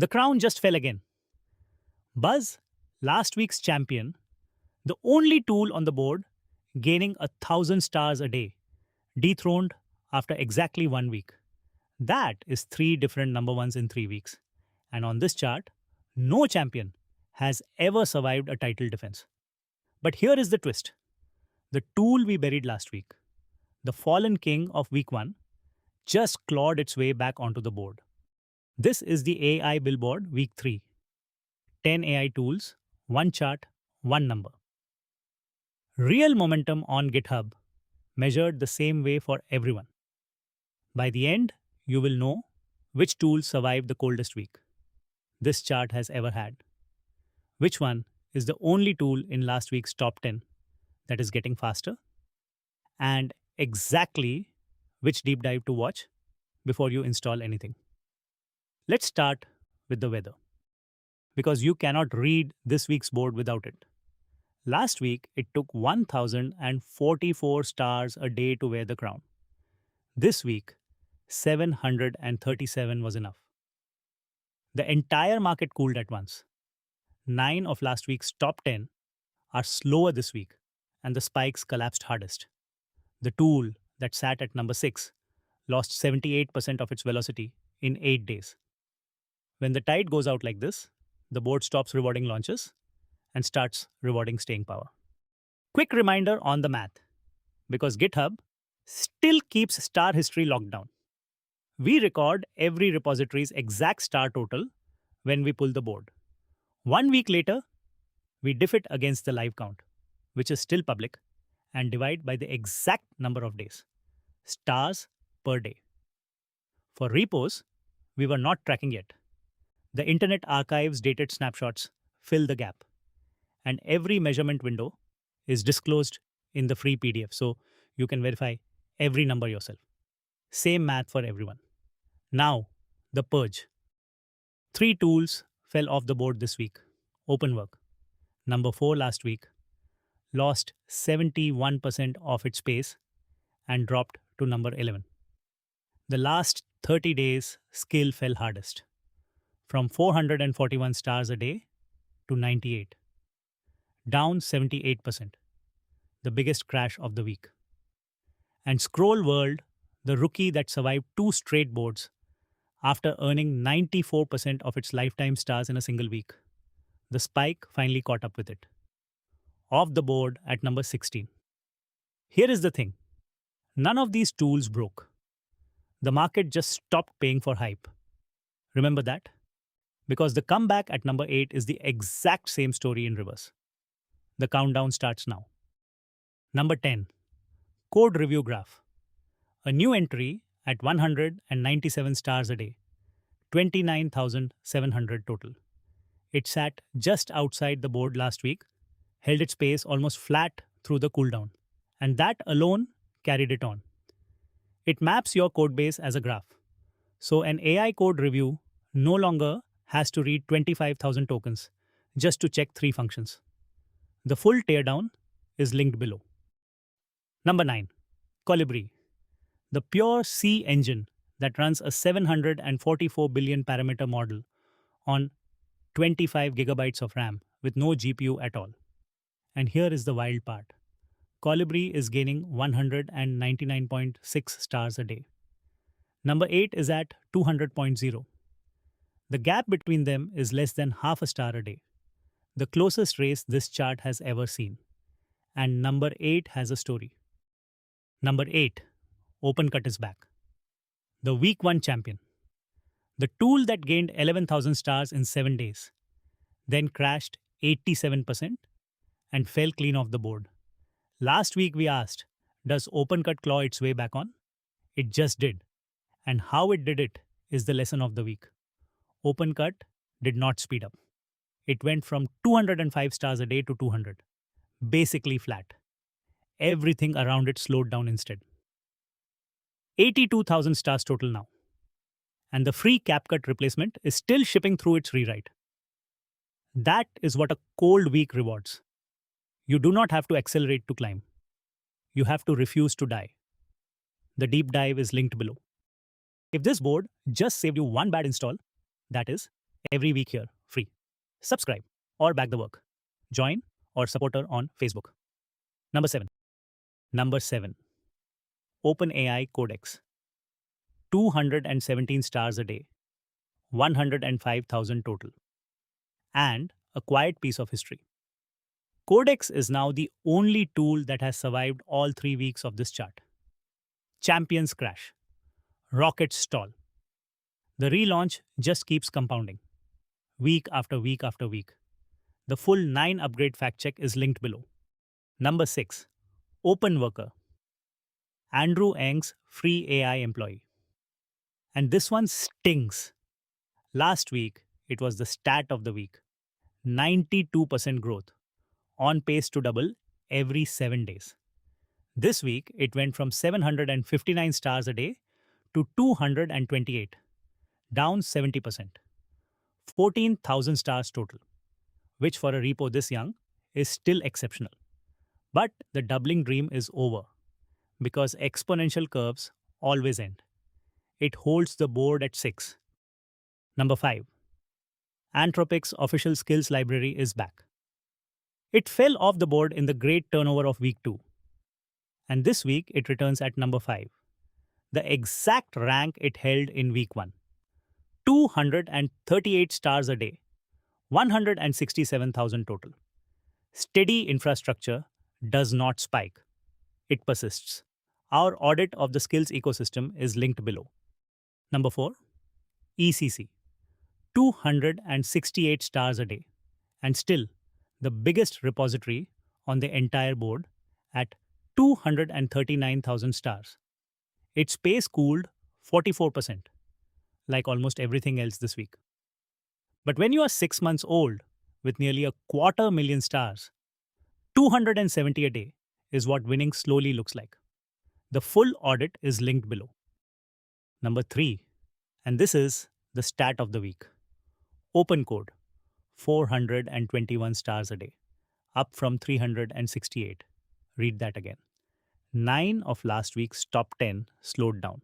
The crown just fell again. Buzz, last week's champion, the only tool on the board gaining 1,000 stars a day, dethroned after exactly 1 week. That is 3 different number ones in 3 weeks. And on this chart, no champion has ever survived a title defense. But here is the twist. The tool we buried last week, the fallen king of week 1, just clawed its way back onto the board. This is the AI billboard week 3. 10 AI tools, 1 chart, 1 number. Real momentum on GitHub measured the same way for everyone. By the end, you will know which tools survived the coldest week this chart has ever had. Which one is the only tool in last week's top 10 that is getting faster? And exactly which deep dive to watch before you install anything. Let's start with the weather, because you cannot read this week's board without it. Last week, it took 1,044 stars a day to wear the crown. This week, 737 was enough. The entire market cooled at once. 9 of last week's top 10 are slower this week, and the spikes collapsed hardest. The tool that sat at number 6 lost 78% of its velocity in 8 days. When the tide goes out like this, the board stops rewarding launches and starts rewarding staying power. Quick reminder on the math, because GitHub still keeps star history locked down. We record every repository's exact star total when we pull the board. 1 week later, we diff it against the live count, which is still public, and divide by the exact number of days, stars per day. For repos, we were not tracking yet. The Internet Archive's dated snapshots fill the gap, and every measurement window is disclosed in the free PDF, so you can verify every number yourself. Same math for everyone. Now, the purge. 3 tools fell off the board this week. OpenWork, number 4 last week, lost 71% of its space and dropped to number 11. The last 30 days, skill fell hardest, from 441 stars a day to 98, down 78%, the biggest crash of the week. And Scroll World, the rookie that survived 2 straight boards after earning 94% of its lifetime stars in a single week. The spike finally caught up with it. Off the board at number 16. Here is the thing. None of these tools broke. The market just stopped paying for hype. Remember that? Because the comeback at number 8 is the exact same story in reverse. The countdown starts now. Number 10. Code Review Graph. A new entry at 197 stars a day, 29,700 total. It sat just outside the board last week, held its pace almost flat through the cooldown, and that alone carried it on. It maps your codebase as a graph, so an AI code review no longer has to read 25,000 tokens just to check 3 functions. The full teardown is linked below. Number 9. Colibri, the pure C engine that runs a 744 billion parameter model on 25 gigabytes of RAM with no GPU at all. And here is the wild part. Colibri is gaining 199.6 stars a day. Number 8 is at 200.0. The gap between them is less than half a star a day, the closest race this chart has ever seen. And number 8 has a story. Number 8. OpenCut is back. The week 1 champion. The tool that gained 11,000 stars in 7 days, then crashed 87% and fell clean off the board. Last week we asked, does OpenCut claw its way back on? It just did. And how it did it is the lesson of the week. OpenCut did not speed up. It went from 205 stars a day to 200, basically flat. Everything around it slowed down instead. 82,000 stars total now. And the free CapCut replacement is still shipping through its rewrite. That is what a cold week rewards. You do not have to accelerate to climb. You have to refuse to die. The deep dive is linked below. If this board just saved you one bad install, that is every week here, free. Subscribe or back the work. Join or support her on Facebook. Number 7. Number 7. OpenAI Codex. 217 stars a day. 105,000 total. And a quiet piece of history. Codex is now the only tool that has survived all 3 weeks of this chart. Champions crash. Rockets stall. The relaunch just keeps compounding. Week after week after week. The full 9 upgrade fact check is linked below. Number 6. OpenWorker. Andrew Ng's free AI employee. And this one stings. Last week, it was the stat of the week. 92% growth. On pace to double every 7 days. This week, it went from 759 stars a day to 228, down 70%. 14,000 stars total, which for a repo this young is still exceptional. But the doubling dream is over, because exponential curves always end. It holds the board at 6. Number 5. Anthropic's official skills library is back. It fell off the board in the great turnover of week 2. And this week it returns at number 5. The exact rank it held in week 1. 238 stars a day. 167,000 total. Steady infrastructure does not spike. It persists. Our audit of the skills ecosystem is linked below. Number 4. ECC. 268 stars a day. And still, the biggest repository on the entire board at 239,000 stars. Its pace cooled 44%, like almost everything else this week. But when you are 6 months old with nearly 250,000 stars, 270 a day is what winning slowly looks like. The full audit is linked below. Number 3, and this is the stat of the week. OpenCode, 421 stars a day, up from 368. Read that again. 9 of last week's top 10 slowed down.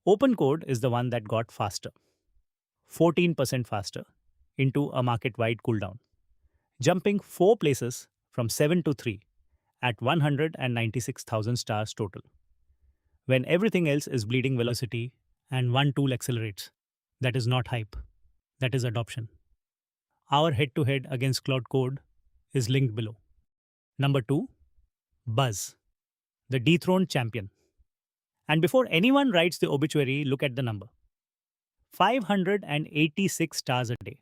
OpenCode is the one that got faster, 14% faster, into a market-wide cooldown, jumping 4 places from 7 to 3 at 196,000 stars total. When everything else is bleeding velocity and one tool accelerates, that is not hype, that is adoption. Our head-to-head against Claude Code is linked below. Number 2, Buzz, the dethroned champion. And before anyone writes the obituary, look at the number. 586 stars a day.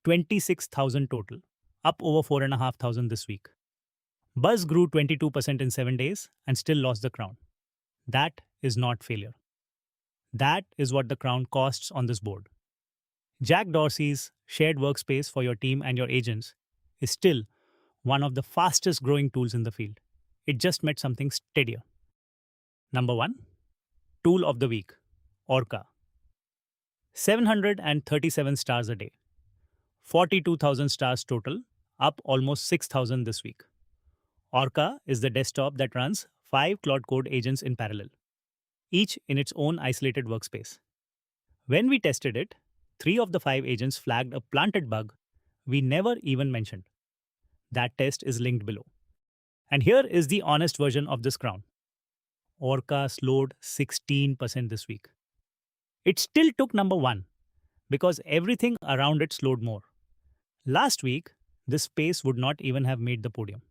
26,000 total, up over 4,500 this week. Buzz grew 22% in 7 days and still lost the crown. That is not failure. That is what the crown costs on this board. Jack Dorsey's shared workspace for your team and your agents is still one of the fastest growing tools in the field. It just met something steadier. Number 1, Tool of the Week, Orca. 737 stars a day. 42,000 stars total, up almost 6,000 this week. Orca is the desktop that runs 5 Claude Code agents in parallel, each in its own isolated workspace. When we tested it, 3 of the 5 agents flagged a planted bug we never even mentioned. That test is linked below. And here is the honest version of this crown. Orca slowed 16% this week. It still took number 1 because everything around it slowed more. Last week, this space would not even have made the podium.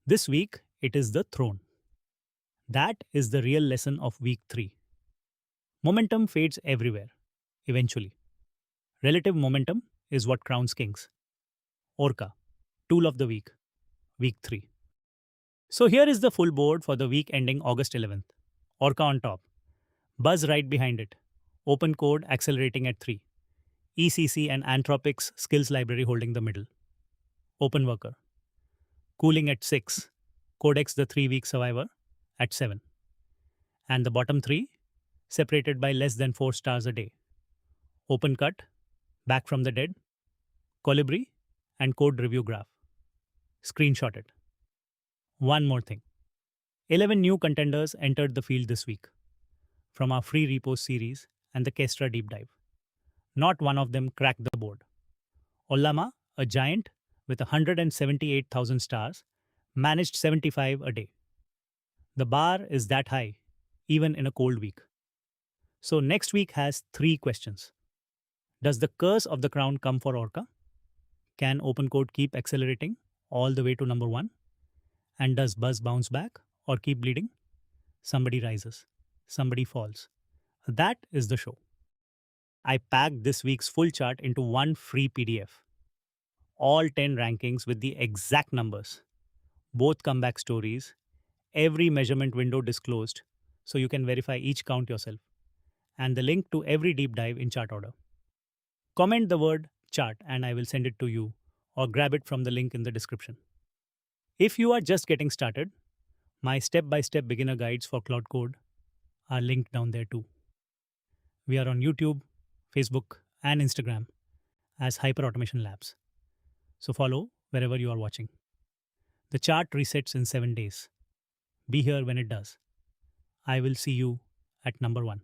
This week, it is the throne. That is the real lesson of week 3. Momentum fades everywhere, eventually. Relative momentum is what crowns kings. Orca, Tool of the Week, week 3. So here is the full board for the week ending August 11th. Orca on top. Buzz right behind it. OpenCode accelerating at 3. ECC and Anthropic's skills library holding the middle. OpenWorker. Cooling at 6. Codex the 3-week survivor at 7. And the bottom 3, separated by less than 4 stars a day. OpenCut, back from the dead. Colibri, and code review graph. Screenshot it. One more thing. 11 new contenders entered the field this week from our free repos series and the Kestra deep dive. Not one of them cracked the board. Ollama, a giant with 178,000 stars, managed 75 a day. The bar is that high, even in a cold week. So next week has 3 questions. Does the curse of the crown come for Orca? Can OpenCode keep accelerating all the way to number 1? And does Buzz bounce back or keep bleeding? Somebody rises, somebody falls. That is the show. I packed this week's full chart into one free PDF. All 10 rankings with the exact numbers, both comeback stories, every measurement window disclosed so you can verify each count yourself, and the link to every deep dive in chart order. Comment the word chart and I will send it to you or grab it from the link in the description. If you are just getting started, my step-by-step beginner guides for Claude Code are linked down there too. We are on YouTube, Facebook, and Instagram as Hyperautomation Labs. So follow wherever you are watching. The chart resets in 7 days. Be here when it does. I will see you at number 1.